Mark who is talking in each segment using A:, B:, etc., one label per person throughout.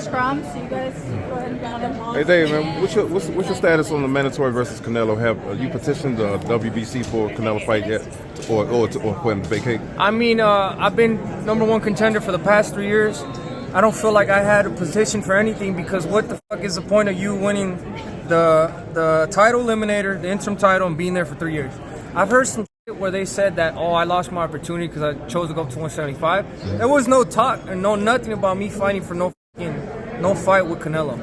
A: scrum, so you guys go ahead and get them.
B: Hey Dave, man, what's your status on the mandatory versus Canelo? Have you petitioned the WBC for Canelo fight yet, or for him to vacate?
C: I mean, I've been #1 contender for the past 3 years. I don't feel like I had a position for anything, because what the fuck is the point of you winning the title eliminator, the interim title, and being there for 3 years? I've heard some shit where they said that, oh, I lost my opportunity because I chose to go up to 175. There was no talk and nothing about me fighting for no fight with Canelo.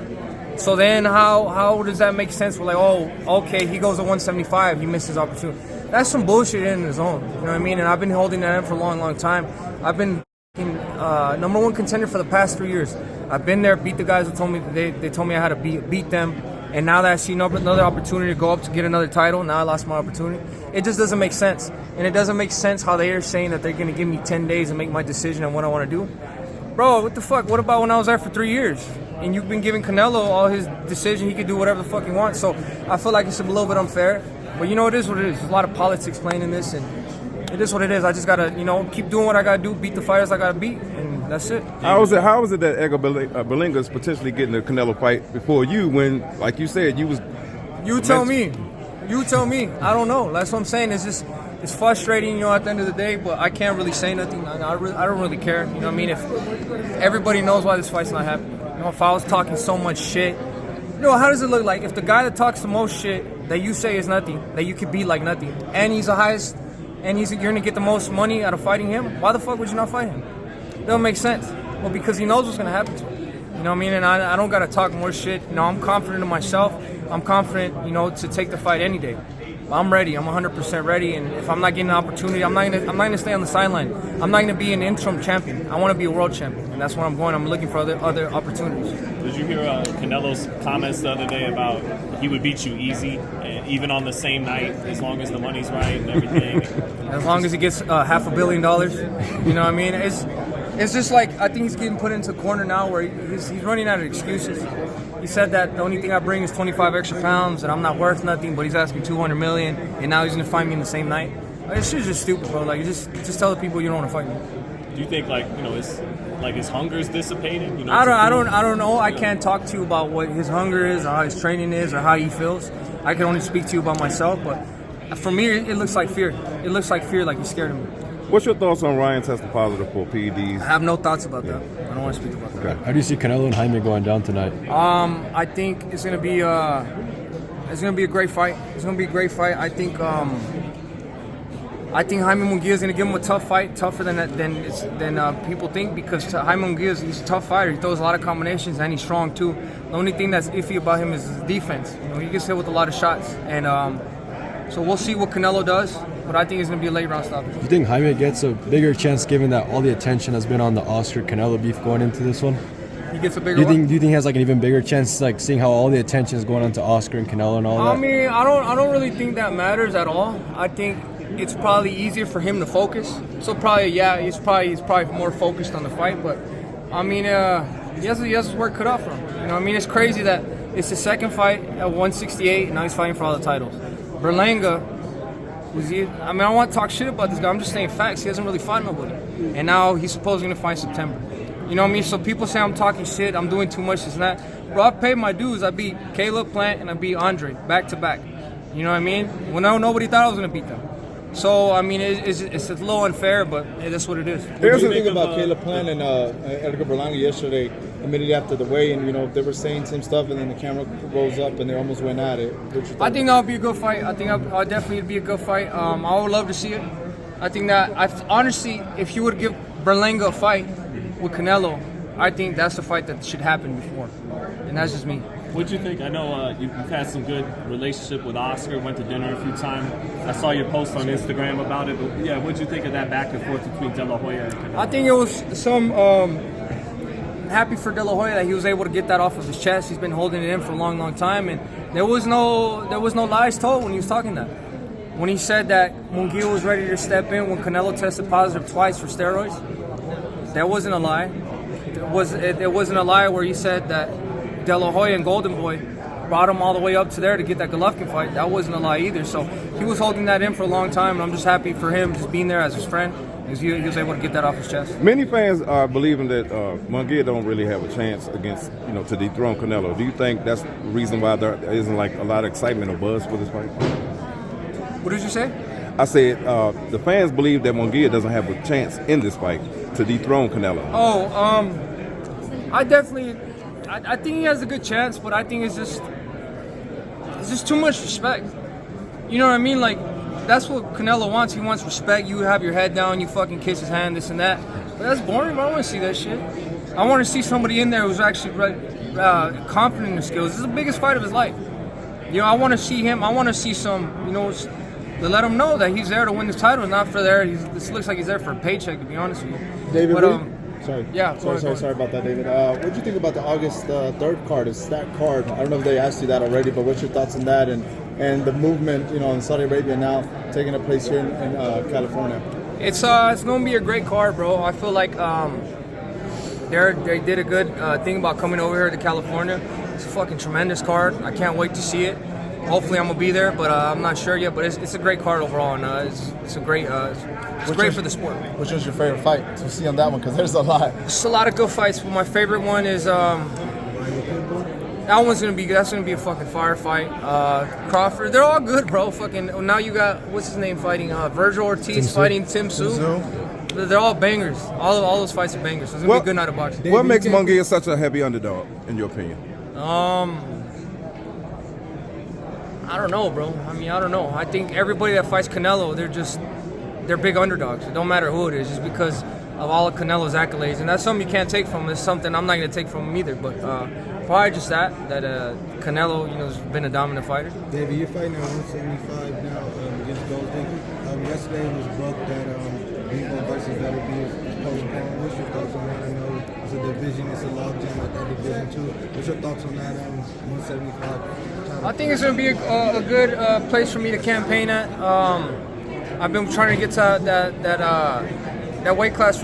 C: So then how does that make sense? We're like, oh, okay, he goes to 175, he missed his opportunity. That's some bullshit in his own, you know what I mean? And I've been holding that in for a long, long time. I've been #1 contender for the past 3 years. I've been there, beat the guys who told me they told me I had to beat them. And now that I see another opportunity to go up to get another title, now I lost my opportunity. It just doesn't make sense. And it doesn't make sense how they are saying that they're going to give me 10 days to make my decision on what I want to do. Bro, what the fuck? What about when I was there for 3 years? And you've been giving Canelo all his decision. He could do whatever the fuck he wants. So I feel like it's a little bit unfair. But you know, it is what it is. There's a lot of politics playing in this, and it is what it is. I just got to, keep doing what I got to do, beat the fighters I got to beat, and that's it.
B: How is it that Edgar Berlanga is potentially getting a Canelo fight before you, when, like you said, you was...
C: You tell me. You tell me. I don't know. That's what I'm saying. It's frustrating, at the end of the day, but I can't really say nothing. I don't really care. You know what I mean? If everybody knows why this fight's not happening. If I was talking so much shit, how does it look like if the guy that talks the most shit that you say is nothing, that you could beat like nothing, and he's the highest, and you're gonna get the most money out of fighting him? Why the fuck would you not fight him? It don't make sense. Well, because he knows what's gonna happen to him. You know what I mean? And I don't gotta talk more shit. I'm confident in myself. I'm confident, to take the fight any day. I'm ready. I'm 100% ready. And if I'm not getting an opportunity, I'm not gonna stay on the sideline. I'm not gonna be an interim champion. I want to be a world champion, and that's where I'm going. I'm looking for other opportunities.
D: Did you hear Canelo's comments the other day about he would beat you easy, even on the same night, as long as the money's right and everything?
C: As long as he gets $500 million, you know what I mean? It's just like, I think he's getting put into a corner now where he's running out of excuses. He said that the only thing I bring is 25 extra pounds, and I'm not worth nothing, but he's asking $200 million, and now he's gonna fight me in the same night. This shit's just stupid, bro. Like, just tell the people you don't want to fight me.
D: Do you think his hunger is dissipating?
C: I don't know. I can't talk to you about what his hunger is, or how his training is, or how he feels. I can only speak to you about myself. But for me, it looks like fear. It looks like fear, like he's scared of me.
B: What's your thoughts on Ryan testing positive for PEDs?
C: I have no thoughts about that. I don't want to speak about that.
B: Okay.
E: How do you see Canelo and Jaime going down tonight?
C: I think it's gonna be a great fight. It's gonna be a great fight. I think Jaime Munguia is gonna give him a tough fight, tougher than people think, because Jaime Munguia he's a tough fighter. He throws a lot of combinations and he's strong too. The only thing that's iffy about him is his defense. He gets hit with a lot of shots, and so we'll see what Canelo does. But I think it's going to be a late round stoppage.
E: Do you think Jaime gets a bigger chance, given that all the attention has been on the Oscar-Canelo beef going into this one?
C: He gets a bigger.
E: Do you think he has like an even bigger chance, like seeing how all the attention is going on to Oscar and Canelo and all that?
C: I mean, I don't really think that matters at all. I think it's probably easier for him to focus. So probably, he's probably more focused on the fight. But I mean, he has his work cut out for him. I mean, it's crazy that it's his second fight at 168, and now he's fighting for all the titles. Berlanga. I don't want to talk shit about this guy. I'm just saying facts. He hasn't really fought nobody. And now he's supposedly going to fight in September. You know what I mean? So people say I'm talking shit, I'm doing too much, this and that. Bro, I've paid my dues. I beat Caleb Plant and I beat Andre back to back. You know what I mean? When nobody thought I was going to beat them. So, I mean, it's a little unfair, but that's what it is.
F: Here's the thing about Caleb Plant and Edgar Berlanga yesterday, immediately after the weigh-in, they were saying some stuff, and then the camera rolls up, and they almost went at it.
C: I think that'll be a good fight. I think I'll definitely be a good fight. I would love to see it. I think that, honestly, if you would give Berlanga a fight with Canelo, I think that's the fight that should happen before. And that's just me.
D: What'd you think? I know you've had some good relationship with Oscar, went to dinner a few times. I saw your post on Instagram about it, but yeah, what'd you think of that back and forth between De La Hoya and Canelo?
C: I think it was some happy for De La Hoya that he was able to get that off of his chest. He's been holding it in for a long, long time, and there was no lies told when he was talking that. When he said that Munguia was ready to step in when Canelo tested positive twice for steroids, that wasn't a lie. It wasn't a lie where he said that De La Hoya and Golden Boy brought him all the way up to there to get that Golovkin fight. That wasn't a lie either. So he was holding that in for a long time, and I'm just happy for him just being there as his friend. He was able to get that off his chest.
B: Many fans are believing that Munguia don't really have a chance against, to dethrone Canelo. Do you think that's the reason why there isn't like a lot of excitement or buzz for this fight?
C: What did you say?
B: I said the fans believe that Munguia doesn't have a chance in this fight to dethrone Canelo.
C: Oh, I think he has a good chance, but I think it's just too much respect. You know what I mean? Like, that's what Canelo wants. He wants respect. You have your head down, you fucking kiss his hand, this and that. But that's boring. I don't want to see that shit. I want to see somebody in there who's actually confident in his skills. This is the biggest fight of his life. I want to see him. I want to see some, to let him know that he's there to win this title, not for there. This looks like he's there for a paycheck, to be honest with you.
F: David,
C: but,
F: sorry.
C: Yeah.
F: Sorry about that, David. What did you think about the August 3rd card? It's that card. I don't know if they asked you that already, but what's your thoughts on that and the movement, in Saudi Arabia now taking a place here in California?
C: It's gonna be a great card, bro. I feel like they did a good thing about coming over here to California. It's a fucking tremendous card. I can't wait to see it. Hopefully I'm gonna be there, but I'm not sure yet. But it's a great card overall, and it's a great great for the sport.
F: Which was your favorite fight to see on that one? Because there's a lot.
C: There's a lot of good fights, but my favorite one is that's gonna be a fucking firefight. Crawford, they're all good, bro. Fucking now you got what's his name fighting Virgil Ortiz fighting Tim Tszyu. They're all bangers. All those fights are bangers. So it's gonna be a good night of boxing.
B: What makes Munguia such a heavy underdog, in your opinion?
C: I don't know, bro. I don't know. I think everybody that fights Canelo, they're big underdogs. It don't matter who it is, just because of all of Canelo's accolades, and that's something you can't take from him. It's something I'm not gonna take from him either. But probably just that Canelo, has been a dominant fighter.
G: David, you're fighting at 175 now against Golding. Yesterday was booked that Vivo versus WBC is postponed. What's your thoughts on that? I know it's a division, it's a logjam at that division too. What's your thoughts on that 175?
C: I think it's going to be a good place for me to campaign at. I've been trying to get to that weight class for